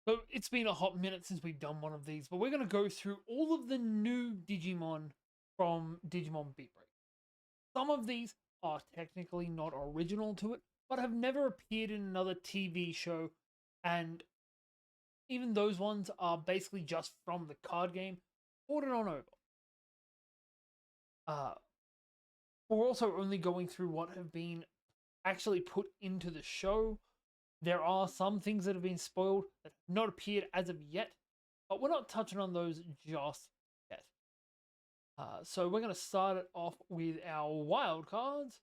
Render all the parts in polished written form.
So it's been a hot minute since we've done one of these, but we're going to go through all of the new Digimon from Digimon Beat Break. Some of these are technically not original to it, but have never appeared in another TV show, and even those ones are basically just from the card game, ported on over. Uh, we're also only going through what have been actually put into the show. There are some things that have been spoiled that have not appeared as of yet, but we're not touching on those just yet. So we're going to start it off with our wild cards,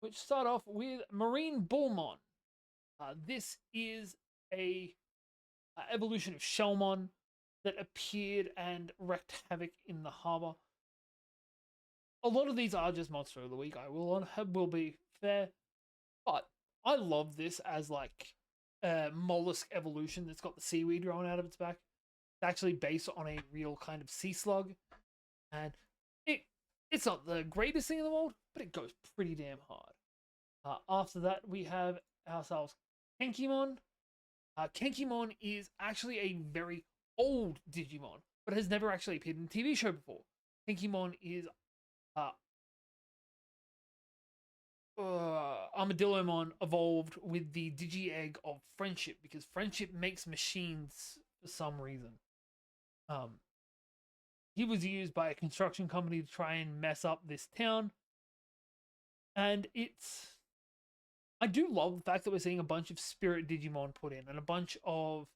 which start off with Marine Bullmon. This is a evolution of Shellmon that appeared and wreaked havoc in the harbor. A lot of these are just Monster of the Week. I will be fair, but I love this as like a mollusk evolution that's got the seaweed growing out of its back. It's actually based on a real kind of sea slug, and it's not the greatest thing in the world, but it goes pretty damn hard. After that, we have ourselves Kenkimon. Kenkimon is actually a very old Digimon, but has never actually appeared in a TV show before. Kenkimon is uh, Armadillomon evolved with the Digi-Egg of Friendship, because Friendship makes machines for some reason. He was used by a construction company to try and mess up this town. And I do love the fact that we're seeing a bunch of Spirit Digimon put in and a bunch of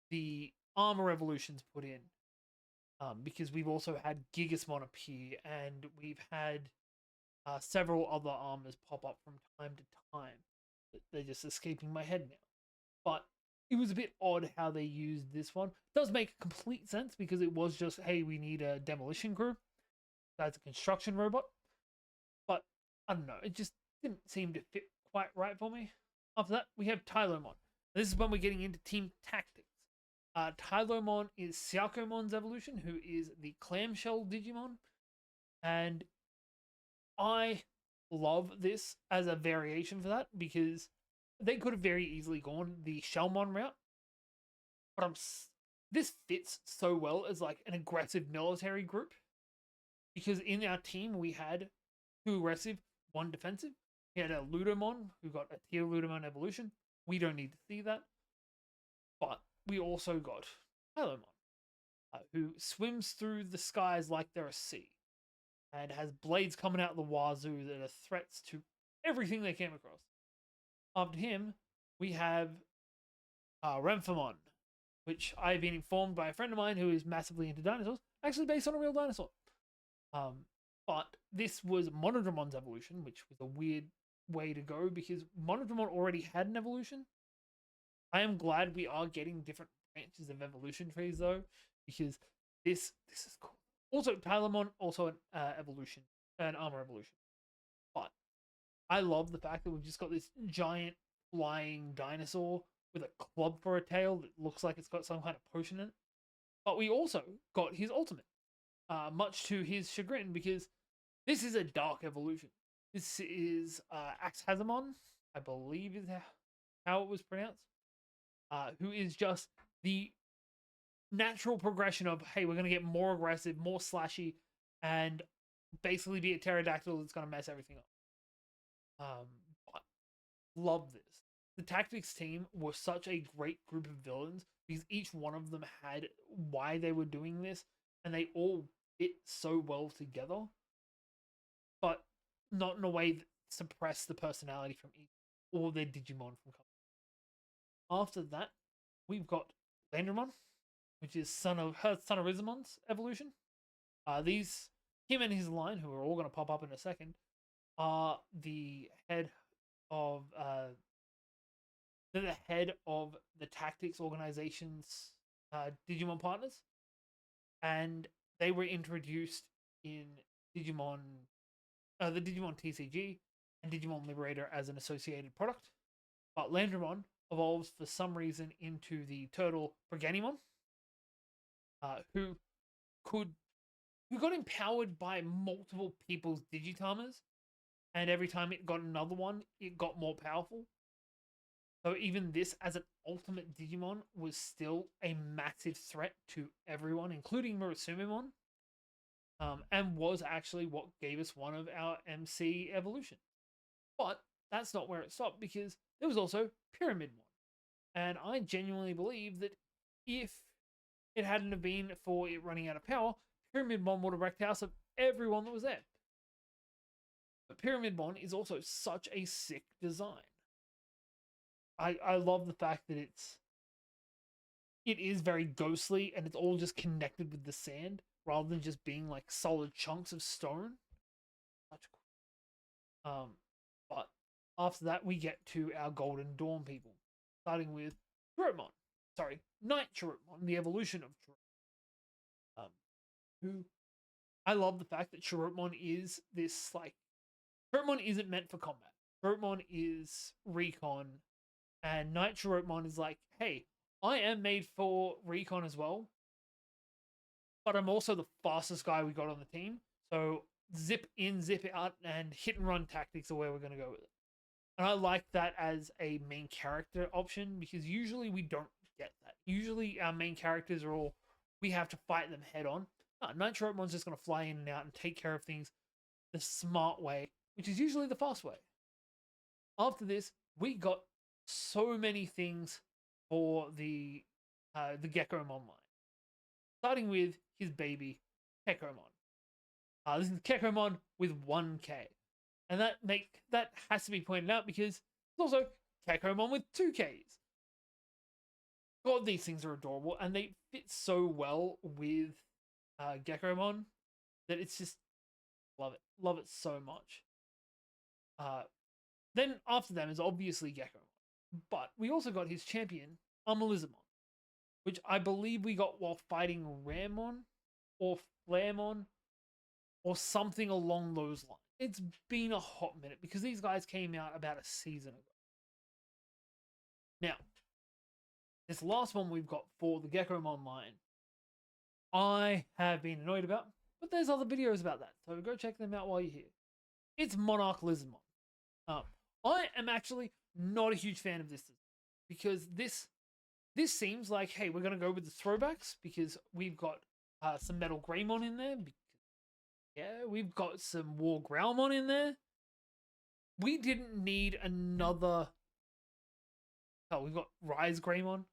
the armor evolutions put in. Because we've also had Gigasmon appear, and we've had several other armors pop up from time to time. They're just escaping my head now. But it was a bit odd how they used this one. It does make complete sense because it was just, hey, we need a demolition crew. That's a construction robot. But I don't know, it just didn't seem to fit quite right for me. After that, we have Tylomon. This is when we're getting into team tactics. Tylomon is Xiaokomon's evolution, who is the clamshell Digimon. And I love this as a variation for that, because they could have very easily gone the Shellmon route. But this fits so well as like an aggressive military group, because in our team we had 2 aggressive, 1 defensive. We had a Ludomon who got a tier Ludomon evolution. We don't need to see that. But we also got Tylomon, who swims through the skies like they're a sea, and has blades coming out the wazoo that are threats to everything they came across. After him, we have Renfamon, which I've been informed by a friend of mine who is massively into dinosaurs, actually based on a real dinosaur. But this was Monodramon's evolution, which was a weird way to go because Monodramon already had an evolution. I am glad we are getting different branches of evolution trees though, because this is cool. Also, Tylemon, also an evolution, an armor evolution. But I love the fact that we've just got this giant flying dinosaur with a club for a tail that looks like it's got some kind of potion in it. But we also got his ultimate, much to his chagrin, because this is a dark evolution. This is Axhazamon, I believe is how it was pronounced, who is just the natural progression of, hey, we're going to get more aggressive, more slashy, and basically be a pterodactyl that's going to mess everything up. But love this. The tactics team was such a great group of villains because each one of them had why they were doing this, and they all fit so well together, but not in a way that suppressed the personality from each or their Digimon from coming. After that, we've got Landramon, which is son of Rizzamon's evolution. Him and his line, who are all going to pop up in a second, are the head of the tactics organization's Digimon partners, and they were introduced in Digimon, the Digimon TCG and Digimon Liberator as an associated product. But Landramon evolves for some reason into the turtle Proganimon, who got empowered by multiple people's Digitamers, and every time it got another one, it got more powerful. So even this as an ultimate Digimon was still a massive threat to everyone, including Murasumimon, and was actually what gave us one of our MC evolutions. But that's not where it stopped, because there was also Pyramidmon. And I genuinely believe that if it hadn't have been for it running out of power, Pyramidmon would have wrecked house of everyone that was there. But Pyramidmon is also such a sick design. I love the fact that it is very ghostly and it's all just connected with the sand rather than just being like solid chunks of stone. But after that we get to our Golden Dawn people, starting with Chirrutmon. Sorry, Night Chirrutmon, the evolution of Chirrutmon. Who I love the fact that Chirrutmon is this like Chirrutmon isn't meant for combat. Chirrutmon is recon, and Night Chirrutmon is like, hey, I am made for recon as well, but I'm also the fastest guy we got on the team. So zip in, zip out, and hit and run tactics are where we're going to go with it. And I like that as a main character option, because usually we don't get that. Usually our main characters are all, we have to fight them head on. No, Night Chirrutmon's just going to fly in and out and take care of things the smart way, which is usually the fast way. After this, we got so many things for the Gekomon line. Starting with his baby, Kekomon. This is Kekomon with 1K. And that has to be pointed out because it's also Kekomon with 2Ks. God, these things are adorable, and they fit so well with Gekomon that it's just love it so much. Then after them is obviously Gekomon, but we also got his champion Amelizamon, which I believe we got while fighting Ramon or Flaremon or something along those lines. It's been a hot minute because these guys came out about a season ago. Now, this last one we've got for the Gekomon line, I have been annoyed about, but there's other videos about that, so go check them out while you're here. It's Monarch Lizardmon. I am actually not a huge fan of this because this seems like, hey, we're going to go with the throwbacks because we've got some Metal Greymon in there. Yeah, we've got some War Growlmon in there. We didn't need another... Oh, we've got Rise Greymon.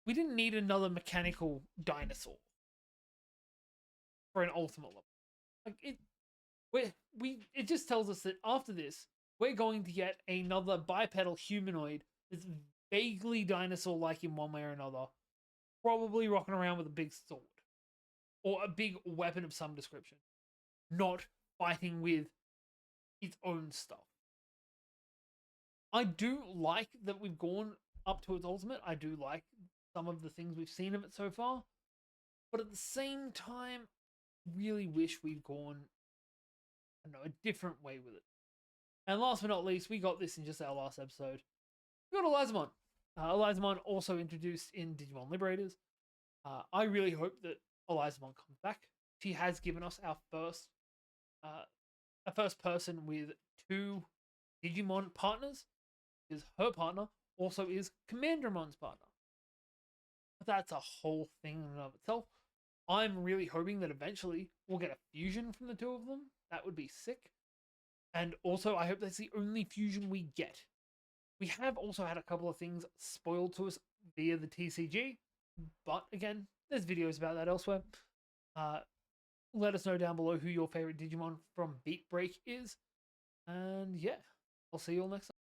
We didn't need another mechanical dinosaur for an ultimate level. Like it just tells us that after this, we're going to get another bipedal humanoid that's vaguely dinosaur-like in one way or another, probably rocking around with a big sword or a big weapon of some description, not fighting with its own stuff. I do like that we've gone up to its ultimate. I do like some of the things we've seen of it so far, but at the same time, really wish we'd gone, I don't know, a different way with it. And last but not least, we got this in just our last episode. We got Elizamon. Elizamon also introduced in Digimon Liberators. I really hope that Elizamon comes back. She has given us our first person with 2 Digimon partners, because her partner also is Commandermon's partner. But that's a whole thing in and of itself. I'm really hoping that eventually we'll get a fusion from the 2 of them. That would be sick. And also, I hope that's the only fusion we get. We have also had a couple of things spoiled to us via the TCG. But again, there's videos about that elsewhere. Let us know down below who your favorite Digimon from Beat Break is. And yeah, I'll see you all next time.